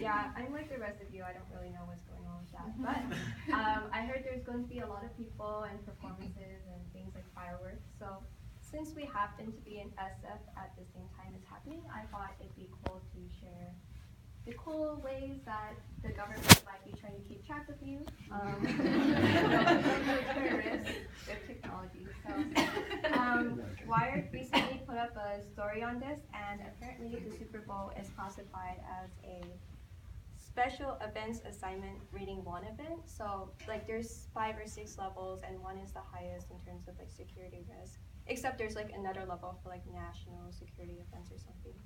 Yeah, I'm like the rest of you. I don't really know what's going on with that. But I heard there's going to be a lot of people and performances and things like fireworks. So since we happen to be in SF at the same time it's happening, I thought it'd be cool to share the cool ways that the government might be trying to keep track of you. Terrorists with technology. So Wired recently put up a story on this, and apparently the Super Bowl is classified as a special events assignment reading 1 event. So like there's 5 or 6 levels, and 1 is the highest in terms of like security risk. Except there's like another level for like national security events or something.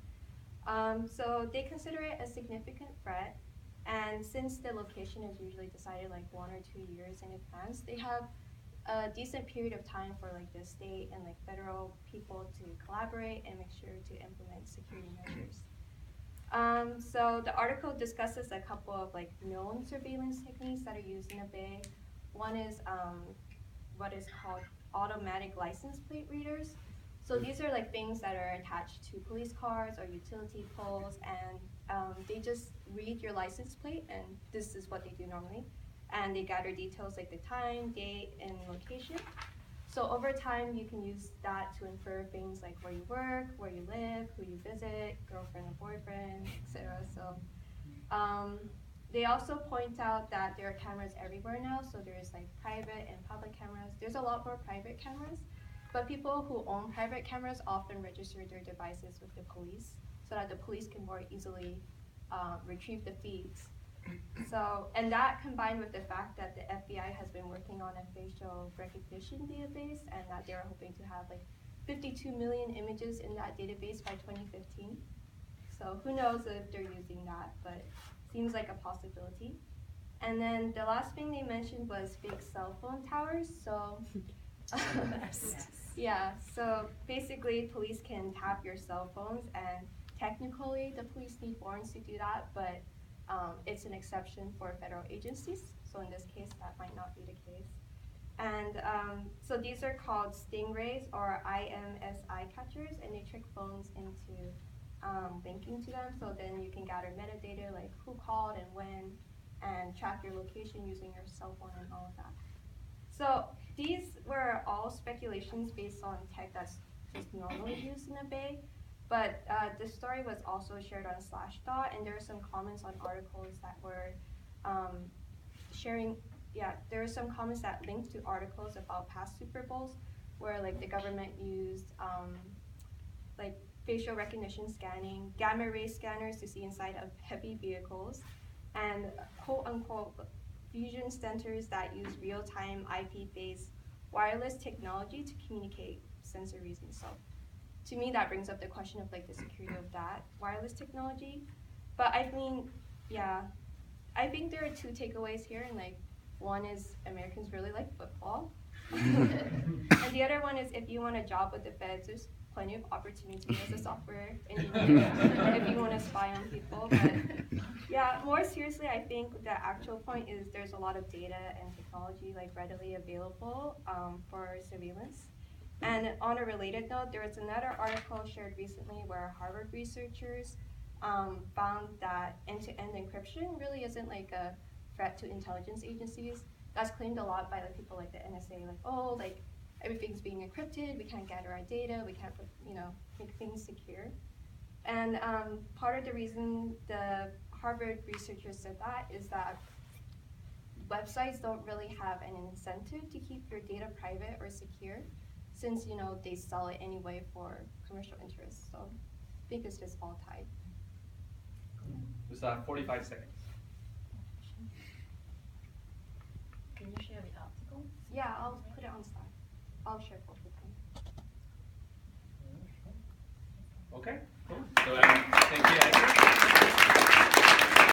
So they consider it a significant threat, and since the location is usually decided like 1 or 2 years in advance, they have a decent period of time for like the state and like federal people to collaborate and make sure to implement security measures. So the article discusses a couple of like known surveillance techniques that are used in the Bay. One is what is called automatic license plate readers. So these are like things that are attached to police cars or utility poles, and they just read your license plate, and this is what they do normally. And they gather details like the time, date, and location. So over time, you can use that to infer things like where you work, where you live, who you visit, girlfriend or boyfriend, etc. So they also point out that there are cameras everywhere now. So there's like private and public cameras. There's a lot more private cameras, but people who own private cameras often register their devices with the police so that the police can more easily retrieve the feeds. So, and that combined with the fact that the FBI has been working on a facial recognition database, and that they're hoping to have like 52 million images in that database by 2015. So who knows if they're using that, but seems like a possibility. And then the last thing they mentioned was fake cell phone towers. So yeah, so basically police can tap your cell phones, and technically the police need warrants to do that, but it's an exception for federal agencies. So in this case, that might not be the case. And so these are called stingrays or IMSI catchers, and they trick phones into linking to them. So then you can gather metadata like who called and when, and track your location using your cell phone and all of that. So these were all speculations based on tech that's just normally used in the Bay. But the story was also shared on Slashdot, and there are some comments on articles that were there are some comments that linked to articles about past Super Bowls where like the government used like facial recognition scanning, gamma ray scanners to see inside of heavy vehicles, and quote unquote fusion centers that use real-time IP-based wireless technology to communicate sensor reasons. So to me, that brings up the question of like the security of that wireless technology. But I mean, yeah, I think there are 2 takeaways here, and like one is Americans really like football, and the other one is if you want a job with the feds, there's plenty of opportunity as a software engineer if you want to spy on people. But yeah, more seriously, I think the actual point is there's a lot of data and technology like readily available for surveillance. And on a related note, there was another article shared recently where Harvard researchers found that end-to-end encryption really isn't like a threat to intelligence agencies. That's claimed a lot by like people like the NSA, like, oh, like everything's being encrypted, we can't gather our data, we can't, make things secure. And part of the reason the Harvard researchers said that is that websites don't really have an incentive to keep your data private or secure, since they sell it anyway for commercial interests. So I think it's just all tied. There's 45 seconds. Can you share the article? Yeah, I'll put it on Slack. I'll share both.